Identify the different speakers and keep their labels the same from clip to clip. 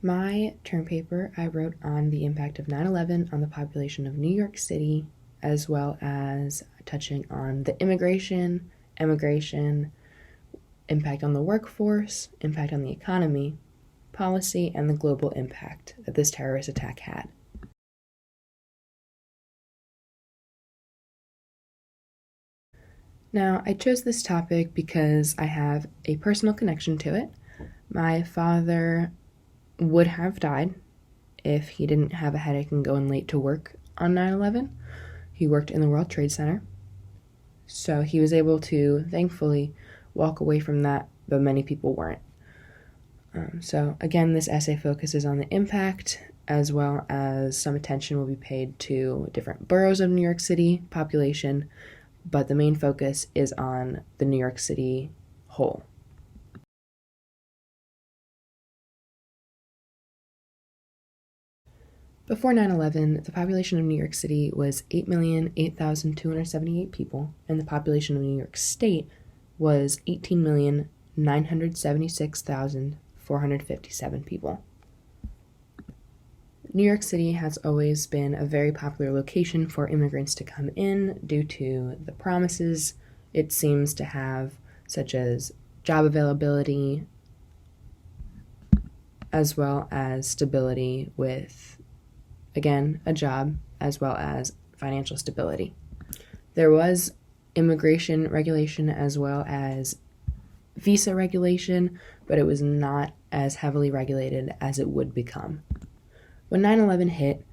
Speaker 1: my term paper, I wrote on the impact of 9/11 on the population of New York City, as well as touching on the immigration, emigration, impact on the workforce, impact on the economy, policy, and the global impact that this terrorist attack had. Now, I chose this topic because I have a personal connection to it. My father would have died if he didn't have a headache and going late to work on 9/11. He worked in the World Trade Center, so he was able to, thankfully, walk away from that, but many people weren't. So again, this essay focuses on the impact, as well as some attention will be paid to different boroughs of New York City population, but the main focus is on the New York City whole. Before 9/11, the population of New York City was 8,008,278 people, and the population of New York State was 18,976,457 people. New York City has always been a very popular location for immigrants to come in due to the promises it seems to have, such as job availability, as well as stability with, again, a job, as well as financial stability. There was immigration regulation as well as visa regulation, but it was not as heavily regulated as it would become. When 9/11 hit,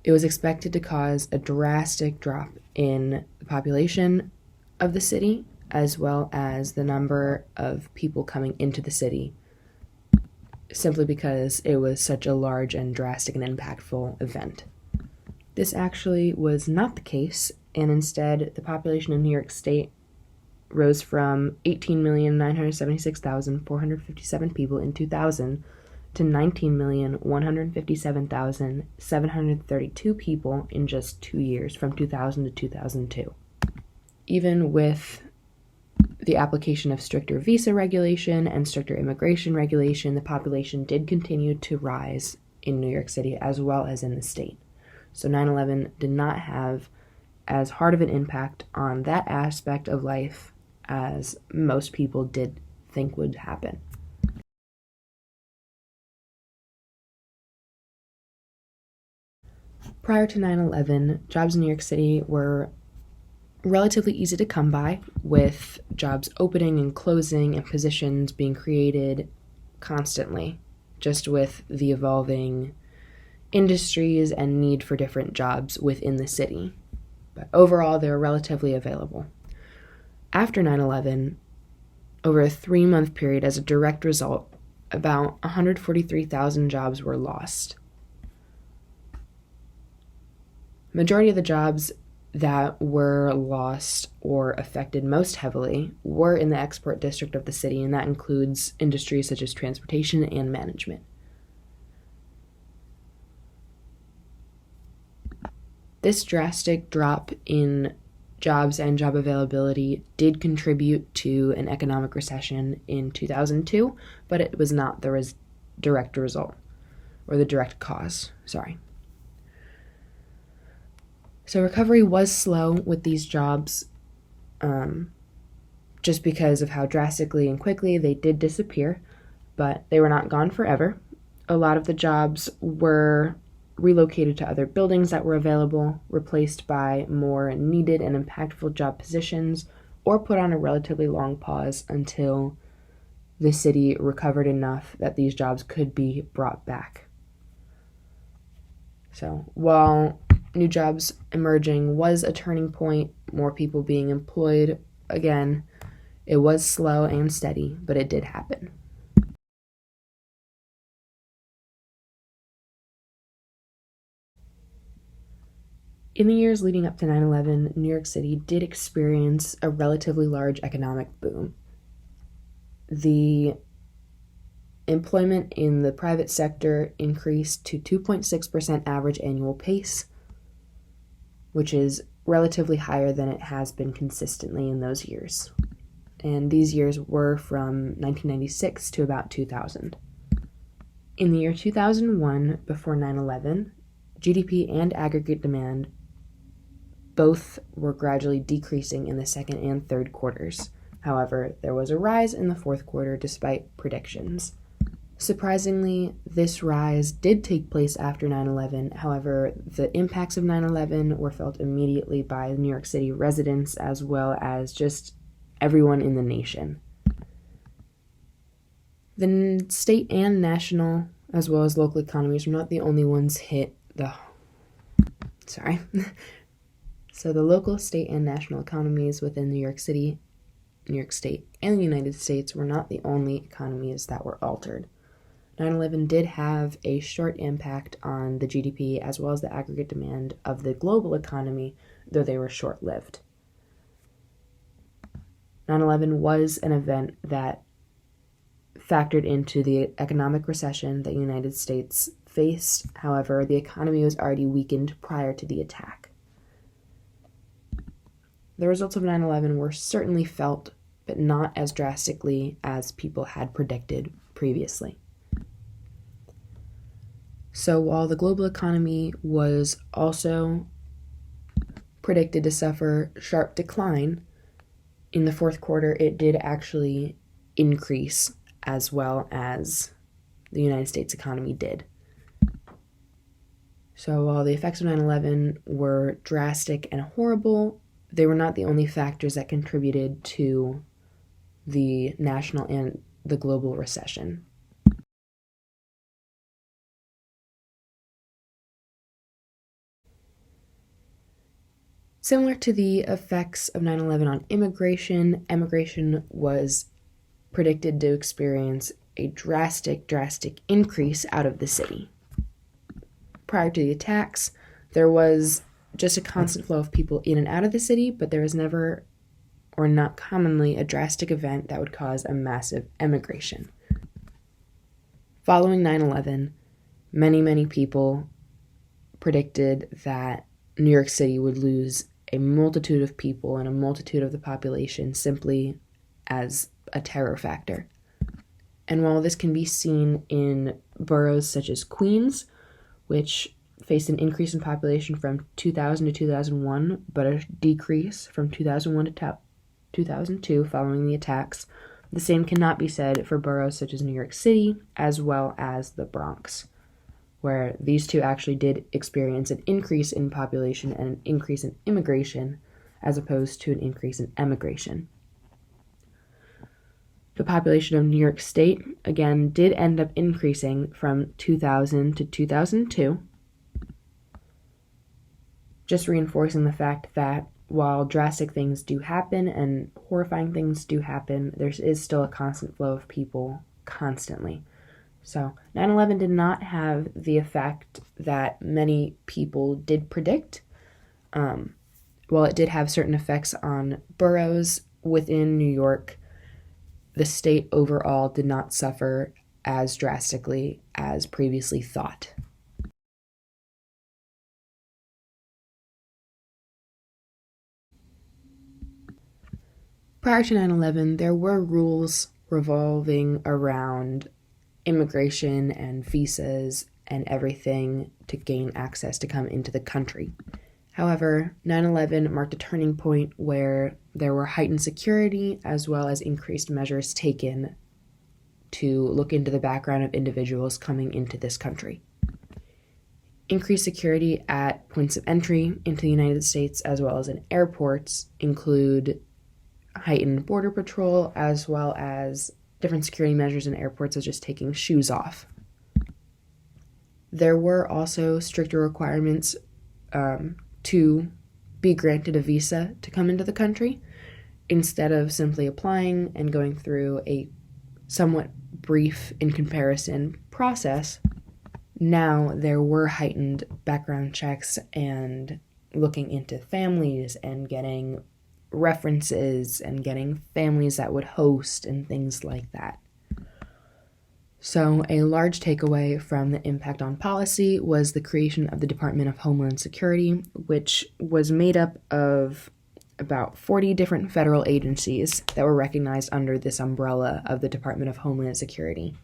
Speaker 1: it was expected to cause a drastic drop in the population of the city, as well as the number of people coming into the city, simply because it was such a large and drastic and impactful event. This actually was not the case, and instead the population of New York State rose from 18,976,457 people in 2000 to 19,157,732 people in just 2 years, from 2000 to 2002. Even with the application of stricter visa regulation and stricter immigration regulation, the population did continue to rise in New York City as well as in the state. So 9/11 did not have as hard of an impact on that aspect of life as most people did think would happen. Prior to 9/11, jobs in New York City were relatively easy to come by, with jobs opening and closing and positions being created constantly, just with the evolving industries and need for different jobs within the city. But overall, they were relatively available. After 9/11, over a 3-month period, as a direct result, about 143,000 jobs were lost. Majority of the jobs that were lost or affected most heavily were in the export district of the city, and that includes industries such as transportation and management. This drastic drop in jobs and job availability did contribute to an economic recession in 2002, but it was not the direct result, or the direct cause, So recovery was slow with these jobs, just because of how drastically and quickly they did disappear, but they were not gone forever. A lot of the jobs were relocated to other buildings that were available, replaced by more needed and impactful job positions, or put on a relatively long pause until the city recovered enough that these jobs could be brought back. So while new jobs emerging was a turning point, more people being employed, again, it was slow and steady, but it did happen. In the years leading up to 9/11, New York City did experience a relatively large economic boom. The employment in the private sector increased to 2.6% average annual pace, which is relatively higher than it has been consistently in those years. And these years were from 1996 to about 2000. In the year 2001, before 9/11, GDP and aggregate demand both were gradually decreasing in the second and third quarters. However, there was a rise in the fourth quarter despite predictions. Surprisingly, this rise did take place after 9/11. However, the impacts of 9/11 were felt immediately by New York City residents as well as just everyone in the nation. The state and national, as well as local economies, were not the only ones hit. So the local, state, and national economies within New York City, New York State, and the United States were not the only economies that were altered. 9/11 did have a short impact on the GDP as well as the aggregate demand of the global economy, though they were short-lived. 9/11 was an event that factored into the economic recession that the United States faced. However, the economy was already weakened prior to the attack. The results of 9/11 were certainly felt, but not as drastically as people had predicted previously. So while the global economy was also predicted to suffer sharp decline, in the fourth quarter it did actually increase as well as the United States economy did. So while the effects of 9/11 were drastic and horrible, they were not the only factors that contributed to the national and the global recession. Similar to the effects of 9/11 on immigration, emigration was predicted to experience a drastic increase out of the city. Prior to the attacks, there was just a constant flow of people in and out of the city, but there was never, or not commonly, a drastic event that would cause a massive emigration. Following 9/11, many people predicted that New York City would lose a multitude of people and a multitude of the population simply as a terror factor. And while this can be seen in boroughs such as Queens, which faced an increase in population from 2000 to 2001, but a decrease from 2001 to 2002 following the attacks, the same cannot be said for boroughs such as New York City as well as the Bronx, where these two actually did experience an increase in population and an increase in immigration as opposed to an increase in emigration. The population of New York State, again, did end up increasing from 2000 to 2002, just reinforcing the fact that while drastic things do happen and horrifying things do happen, there is still a constant flow of people constantly. So 9/11 did not have the effect that many people did predict. While it did have certain effects on boroughs within New York, the state overall did not suffer as drastically as previously thought. Prior to 9/11, there were rules revolving around immigration and visas and everything to gain access to come into the country. However, 9/11 marked a turning point where there were heightened security as well as increased measures taken to look into the background of individuals coming into this country. Increased security at points of entry into the United States as well as in airports include heightened border patrol as well as different security measures in airports such as taking shoes off. There were also stricter requirements to be granted a visa to come into the country instead of simply applying and going through a somewhat brief in comparison process. Now there were heightened background checks and looking into families and getting references and getting families that would host and things like that. So a large takeaway from the impact on policy was the creation of the Department of Homeland Security, which was made up of about 40 different federal agencies that were recognized under this umbrella of the Department of Homeland Security.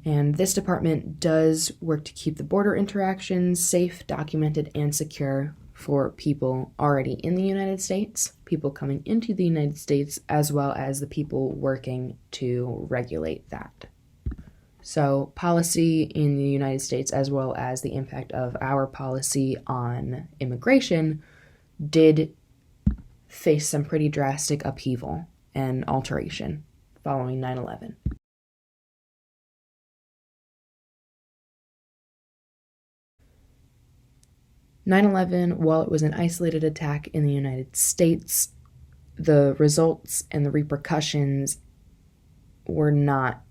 Speaker 1: And this department does work to keep the border interactions safe, documented, and secure for people already in the United States, people coming into the United States, as well as the people working to regulate that. So policy in the United States, as well as the impact of our policy on immigration, did face some pretty drastic upheaval and alteration following 9/11. While it was an isolated attack in the United States, the results and the repercussions were not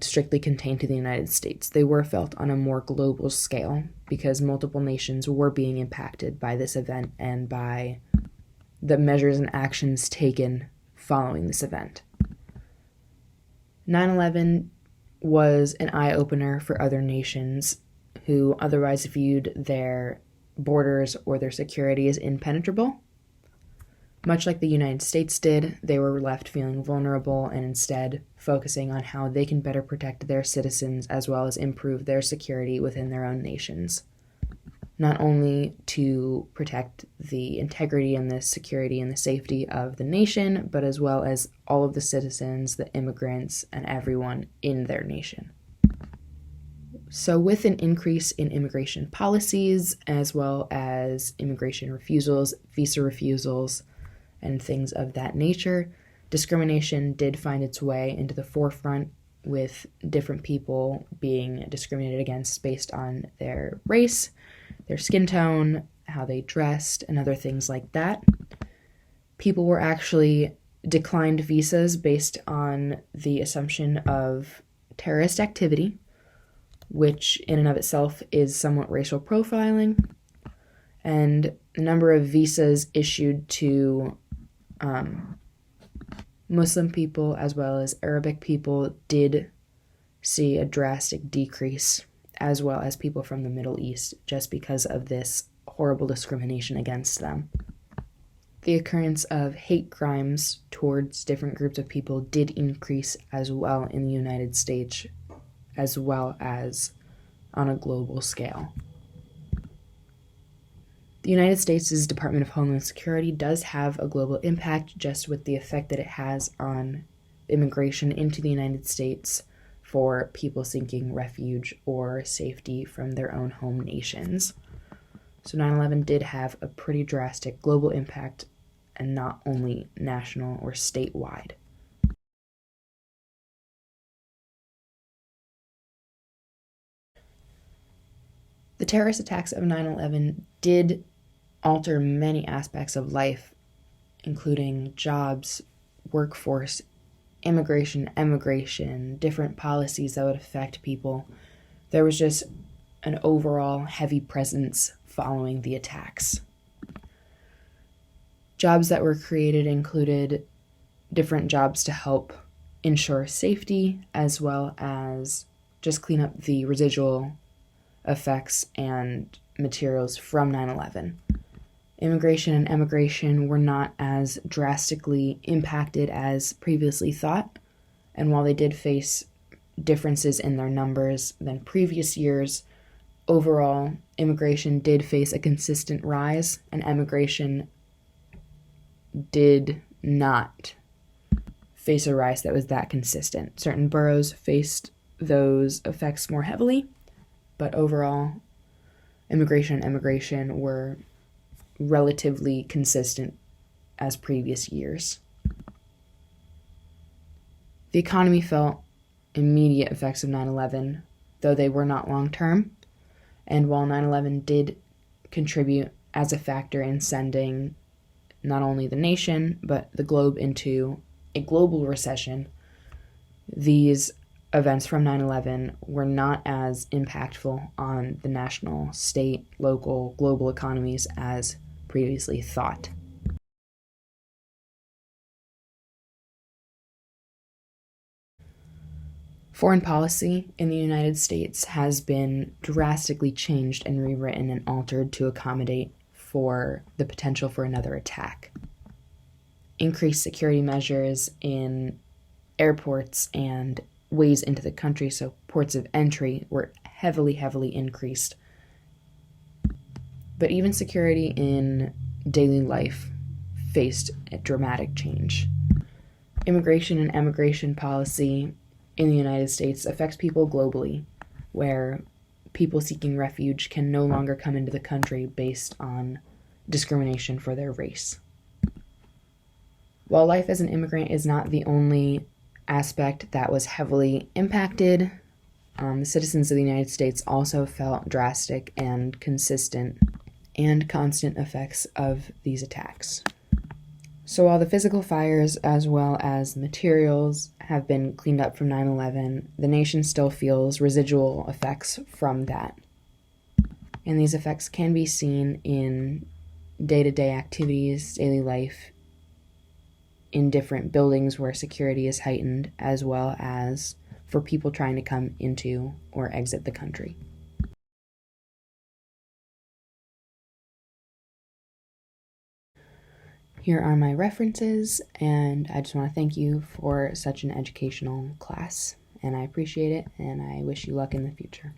Speaker 1: strictly contained to the United States. They were felt on a more global scale because multiple nations were being impacted by this event and by the measures and actions taken following this event. 9/11 was an eye-opener for other nations who otherwise viewed their borders or their security as impenetrable. Much like the United States did, they were left feeling vulnerable and instead focusing on how they can better protect their citizens as well as improve their security within their own nations. Not only to protect the integrity and the security and the safety of the nation, but as well as all of the citizens, the immigrants, and everyone in their nation. So with an increase in immigration policies, as well as immigration refusals, visa refusals, and things of that nature, discrimination did find its way into the forefront, with different people being discriminated against based on their race, their skin tone, how they dressed, and other things like that. People were actually declined visas based on the assumption of terrorist activity, which in and of itself is somewhat racial profiling, and a number of visas issued to Muslim people as well as Arabic people did see a drastic decrease, as well as people from the Middle East, just because of this horrible discrimination against them. The occurrence of hate crimes towards different groups of people did increase as well in the United States, as well as on a global scale. The United States' Department of Homeland Security does have a global impact just with the effect that it has on immigration into the United States for people seeking refuge or safety from their own home nations. So 9/11 did have a pretty drastic global impact and not only national or statewide. The terrorist attacks of 9/11 did alter many aspects of life, including jobs, workforce, immigration, emigration, different policies that would affect people. There was just an overall heavy presence following the attacks. Jobs that were created included different jobs to help ensure safety, as well as just clean up the residual effects and materials from 9/11. Immigration and emigration were not as drastically impacted as previously thought, and while they did face differences in their numbers than previous years, overall, immigration did face a consistent rise, and emigration did not face a rise that was that consistent. Certain boroughs faced those effects more heavily, but overall, immigration and emigration were relatively consistent as previous years. The economy felt immediate effects of 9/11, though they were not long-term, and while 9/11 did contribute as a factor in sending not only the nation, but the globe into a global recession, these events from 9/11 were not as impactful on the national, state, local, global economies as previously thought. Foreign policy in the United States has been drastically changed and rewritten and altered to accommodate for the potential for another attack. Increased security measures in airports and ways into the country, so ports of entry were heavily increased. But even security in daily life faced a dramatic change. Immigration and emigration policy in the United States affects people globally, where people seeking refuge can no longer come into the country based on discrimination for their race. While life as an immigrant is not the only aspect that was heavily impacted, the citizens of the United States also felt drastic and consistent and constant effects of these attacks. So while the physical fires as well as materials have been cleaned up from 9/11, the nation still feels residual effects from that. And these effects can be seen in day-to-day activities, daily life, in different buildings where security is heightened, as well as for people trying to come into or exit the country. Here are my references, and I just want to thank you for such an educational class, and I appreciate it, and I wish you luck in the future.